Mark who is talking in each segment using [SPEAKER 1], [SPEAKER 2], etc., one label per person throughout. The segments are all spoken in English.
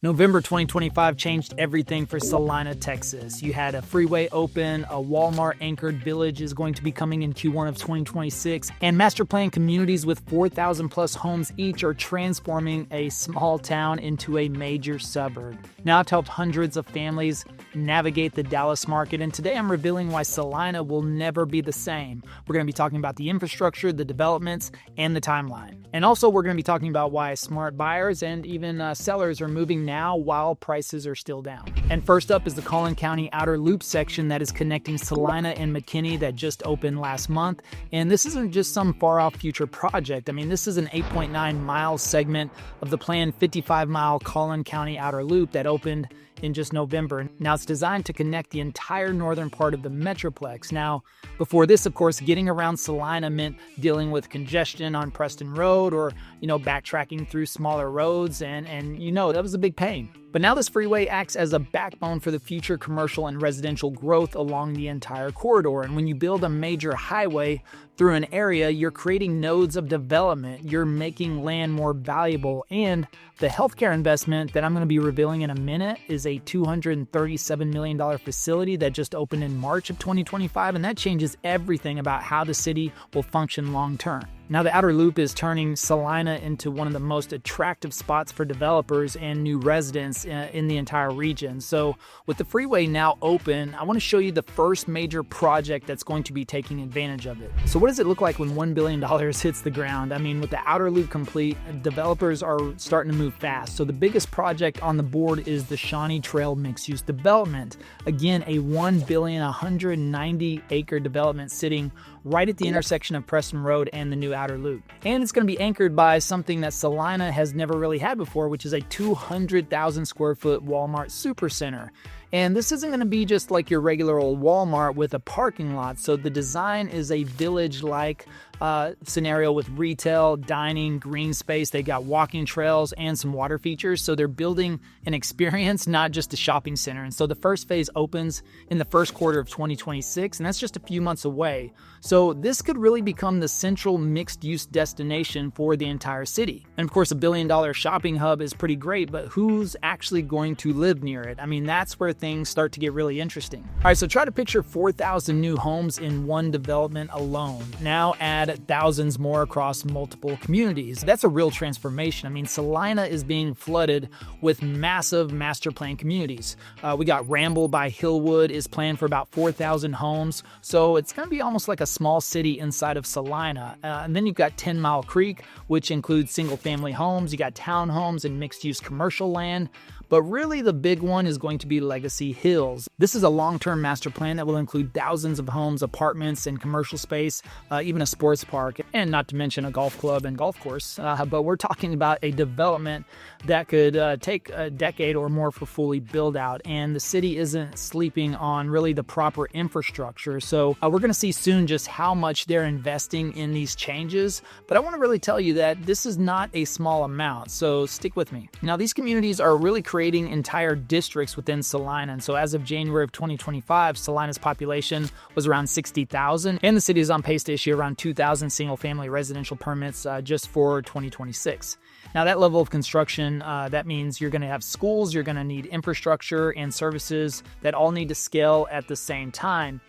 [SPEAKER 1] November 2025 changed everything for Celina, Texas. You had a freeway open, a Walmart-anchored village is going to be coming in Q1 of 2026, and master plan communities with 4,000 plus homes each are transforming a small town into a major suburb. Now it's helped hundreds of families navigate the Dallas market, and today I'm revealing why Celina will never be the same. We're going to be talking about the infrastructure, the developments, and the timeline. And also we're going to be talking about why smart buyers and even sellers are moving now while prices are still down. And first up is the Collin County Outer Loop section that is connecting Celina and McKinney that just opened last month. And this isn't just some far-off future project. I mean, this is an 8.9 mile segment of the planned 55-mile Collin County Outer Loop that opened in just November. Now it's designed to connect the entire northern part of the Metroplex. Now, before this, of course, getting around Celina meant dealing with congestion on Preston Road or, backtracking through smaller roads, and that was a big pain. But now this freeway acts as a backbone for the future commercial and residential growth along the entire corridor. And when you build a major highway through an area, you're creating nodes of development, you're making land more valuable, and the healthcare investment that I'm going to be revealing in a minute is a $237 million facility that just opened in March of 2025, and that changes everything about how the city will function long term. Now, the Outer Loop is turning Celina into one of the most attractive spots for developers and new residents in the entire region. So with the freeway now open, I want to show you the first major project that's going to be taking advantage of it. So what does it look like when $1 billion hits the ground? I mean, with the Outer Loop complete, developers are starting to move fast. So the biggest project on the board is the Shawnee Trail mixed-use development. Again, a $1 billion, 190-acre development sitting right at the intersection of Preston Road and the new Outer Loop. And it's going to be anchored by something that Celina has never really had before, which is a 200,000 square foot Walmart supercenter. And this isn't going to be just like your regular old Walmart with a parking lot. So the design is a village-like scenario with retail, dining, green space. They got walking trails and some water features. So they're building an experience, not just a shopping center. And so the first phase opens in the first quarter of 2026, and that's just a few months away. So this could really become the central mixed-use destination for the entire city. And of course, $1 billion shopping hub is pretty great, but who's actually going to live near it? I mean, that's where things start to get really interesting. All right, so try to picture 4,000 new homes in one development alone. Now add thousands more across multiple communities. That's a real transformation. I mean, Celina is being flooded with massive master plan communities. We got Ramble by Hillwood is planned for about 4,000 homes. So it's going to be almost like a small city inside of Celina. And then you've got 10 Mile Creek, which includes single family homes. You got townhomes and mixed use commercial land. But really the big one is going to be Legacy Hills. This is a long-term master plan that will include thousands of homes, apartments, and commercial space, even a sports park, and not to mention a golf club and golf course. But we're talking about a development that could take a decade or more for fully build out. And the city isn't sleeping on really the proper infrastructure. So we're going to see soon just how much they're investing in these changes. But I want to really tell you that this is not a small amount. So stick with me. Now, these communities are really creating entire districts within Celina. And so as of January of 2025, Celina's population was around 60,000, and the city is on pace to issue around 2,000 single-family residential permits just for 2026. Now, that level of construction, that means you're going to have schools, you're going to need infrastructure and services that all need to scale at the same time.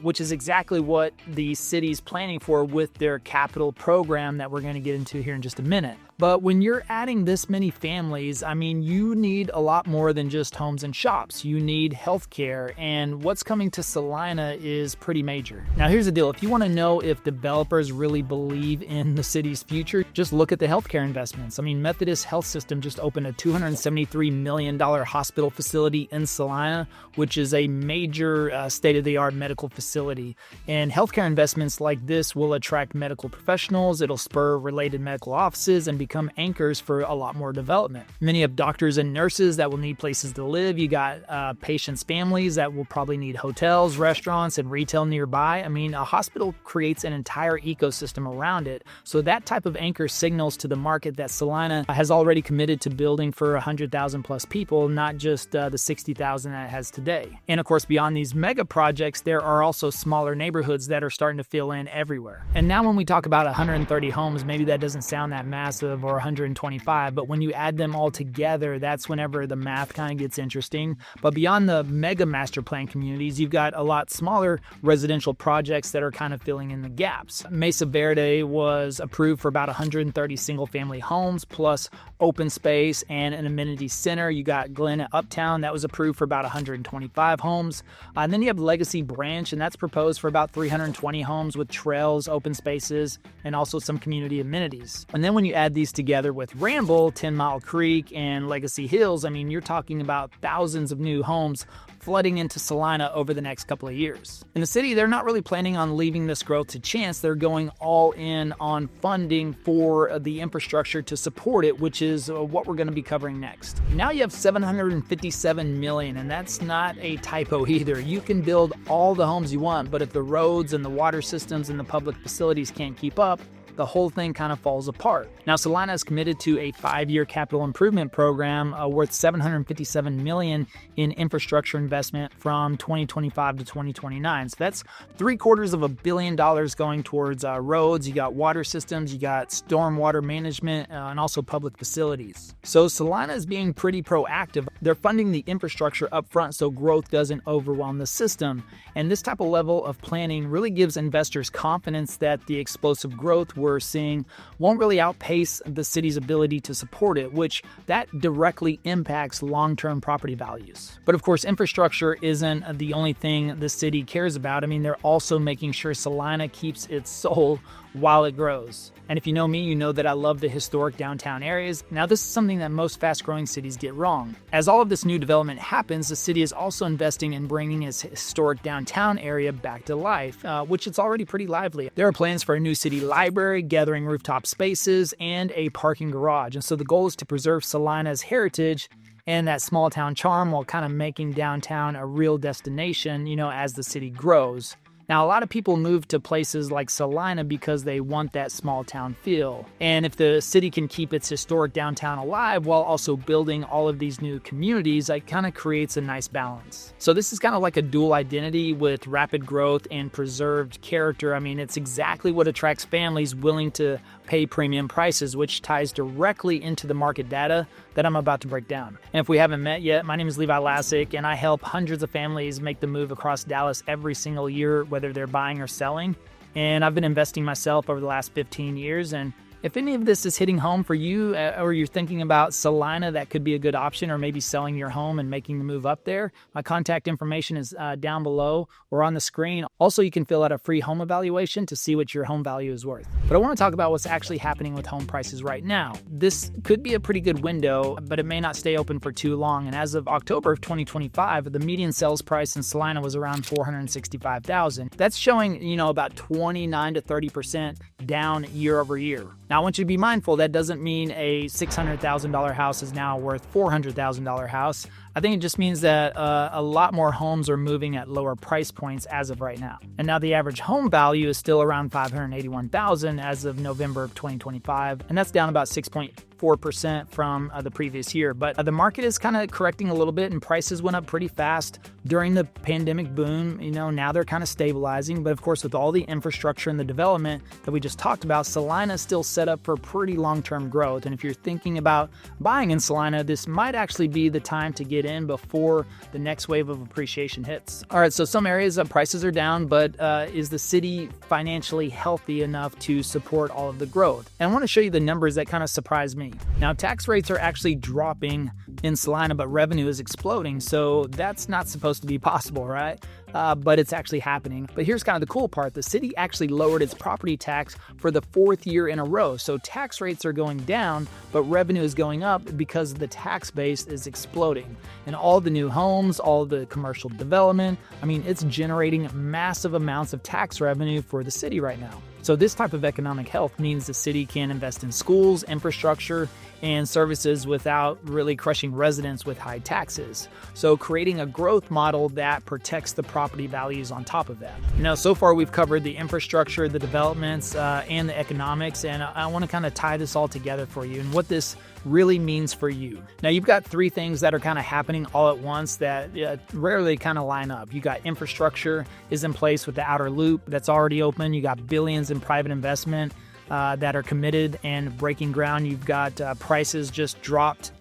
[SPEAKER 1] Which is exactly what the city's planning for with their capital program that we're going to get into here in just a minute. But when you're adding this many families, I mean, you need a lot more than just homes and shops. You need healthcare, and what's coming to Celina is pretty major. Now, here's the deal. If you want to know if developers really believe in the city's future, just look at the healthcare investments. I mean, Methodist Health System just opened a $273 million hospital facility in Celina, which is a major state-of-the-art medical facility. And healthcare investments like this will attract medical professionals, it'll spur related medical offices, and become anchors for a lot more development. Many have doctors and nurses that will need places to live. You got patients' families that will probably need hotels, restaurants, and retail nearby. I mean, a hospital creates an entire ecosystem around it. So that type of anchor signals to the market that Celina has already committed to building for 100,000 plus people, not just the 60,000 that it has today. And of course, beyond these mega projects, there are also smaller neighborhoods that are starting to fill in everywhere. And now when we talk about 130 homes, maybe that doesn't sound that massive, or 125. But when you add them all together, that's whenever the math kind of gets interesting. But beyond the mega master plan communities, you've got a lot smaller residential projects that are kind of filling in the gaps. Mesa Verde was approved for about 130 single-family homes, plus open space and an amenity center. You got Glen at Uptown, that was approved for about 125 homes. And then you have Legacy Branch, and that's proposed for about 320 homes with trails, open spaces, and also some community amenities. And then when you add these together with Ramble, 10 Mile Creek, and Legacy Hills, I mean, you're talking about thousands of new homes flooding into Celina over the next couple of years. In the city, they're not really planning on leaving this growth to chance. They're going all in on funding for the infrastructure to support it, which is what we're going to be covering next. Now you have $757 million, and that's not a typo either. You can build all the homes you want, but if the roads and the water systems and the public facilities can't keep up, the whole thing kind of falls apart. Now, Celina is committed to a 5-year capital improvement program worth $757 million in infrastructure investment from 2025 to 2029. So that's $750 million going towards roads. You got water systems, you got stormwater management, and also public facilities. So Celina is being pretty proactive. They're funding the infrastructure up front so growth doesn't overwhelm the system. And this type of level of planning really gives investors confidence that the explosive growth we're seeing won't really outpace the city's ability to support it, which that directly impacts long-term property values. But of course, infrastructure isn't the only thing the city cares about. I mean, they're also making sure Celina keeps its soul while it grows. And if you know me, you know that I love the historic downtown areas. Now, this is something that most fast-growing cities get wrong. As all of this new development happens, the city is also investing in bringing its historic downtown area back to life, which it's already pretty lively. There are plans for a new city library, gathering rooftop spaces, and a parking garage. And so the goal is to preserve Celina's heritage and that small town charm while kind of making downtown a real destination, as the city grows. Now, a lot of people move to places like Celina because they want that small town feel. And if the city can keep its historic downtown alive while also building all of these new communities, it kind of creates a nice balance. So this is kind of like a dual identity with rapid growth and preserved character. I mean, it's exactly what attracts families willing to pay premium prices, which ties directly into the market data that I'm about to break down. And if we haven't met yet, my name is Levi Lascsak, and I help hundreds of families make the move across Dallas every single year, whether they're buying or selling. And I've been investing myself over the last 15 years. And if any of this is hitting home for you, or you're thinking about Celina, that could be a good option, or maybe selling your home and making the move up there, my contact information is down below or on the screen. Also, you can fill out a free home evaluation to see what your home value is worth. But I want to talk about what's actually happening with home prices right now. This could be a pretty good window, but it may not stay open for too long. And as of October of 2025, the median sales price in Celina was around $465,000. That's showing, about 29 to 30% down year over year. Now, I want you to be mindful that doesn't mean a $600,000 house is now worth $400,000 house. I think it just means that a lot more homes are moving at lower price points as of right now. And now the average home value is still around $581,000 as of November of 2025, and that's down about 6.4% from the previous year. But the market is kind of correcting a little bit, and prices went up pretty fast during the pandemic boom. Now they're kind of stabilizing. But of course, with all the infrastructure and the development that we just talked about, Celina is still set up for pretty long-term growth. And if you're thinking about buying in Celina, this might actually be the time to get in before the next wave of appreciation hits. All right, so some areas prices are down, but is the city financially healthy enough to support all of the growth? And I want to show you the numbers that kind of surprised me. Now, tax rates are actually dropping in Celina, but revenue is exploding, so that's not supposed to be possible, right? But it's actually happening. But here's kind of the cool part. The city actually lowered its property tax for the 4th year in a row. So tax rates are going down, but revenue is going up because the tax base is exploding. And all the new homes, all the commercial development, it's generating massive amounts of tax revenue for the city right now. So this type of economic health means the city can invest in schools, infrastructure, and services without really crushing residents with high taxes. So creating a growth model that protects the property values on top of that. So far we've covered the infrastructure, the developments, and the economics, and I want to kind of tie this all together for you and what this really means for you. Now, you've got 3 things that are kind of happening all at once that rarely kind of line up. You got infrastructure is in place with the outer loop that's already open. You got billions in private investment that are committed and breaking ground. You've got prices just dropped,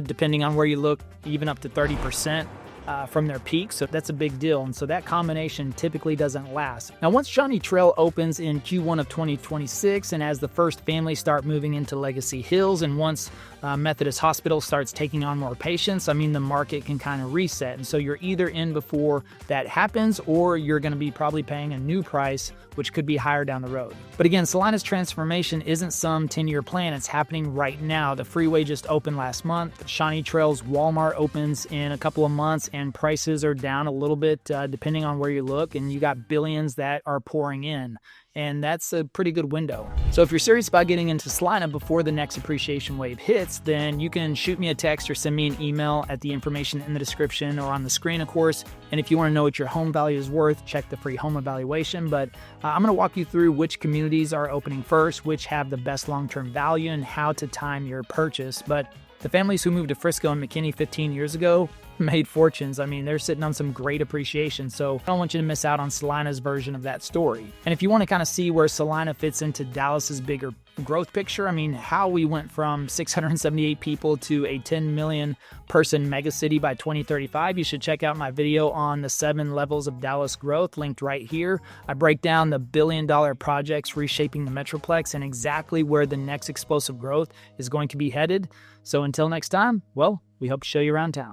[SPEAKER 1] depending on where you look, even up to 30%. From their peak, so that's a big deal, and so that combination typically doesn't last. Now, once Shawnee Trail opens in Q1 of 2026, and as the first families start moving into Legacy Hills, and once Methodist Hospital starts taking on more patients, I mean, the market can kind of reset, and so you're either in before that happens, or you're going to be probably paying a new price, which could be higher down the road. But again, Celina's transformation isn't some 10-year plan. It's happening right now. The freeway just opened last month. Shawnee Trail's Walmart opens in a couple of months, and prices are down a little bit depending on where you look, and you got billions that are pouring in, and that's a pretty good window. So if you're serious about getting into Celina before the next appreciation wave hits, then you can shoot me a text or send me an email at the information in the description or on the screen, of course. And if you want to know what your home value is worth, check the free home evaluation. But I'm going to walk you through which communities are opening first, which have the best long-term value, and how to time your purchase. But the families who moved to Frisco and McKinney 15 years ago made fortunes. I mean, they're sitting on some great appreciation, so I don't want you to miss out on Celina's version of that story. And if you want to kind of see where Celina fits into Dallas's bigger growth picture, I mean, how we went from 678 people to a 10 million person megacity by 2035, you should check out my video on the 7 levels of Dallas growth, linked right here. I break down the billion-dollar projects reshaping the Metroplex and exactly where the next explosive growth is going to be headed. So until next time, well, we hope to show you around town.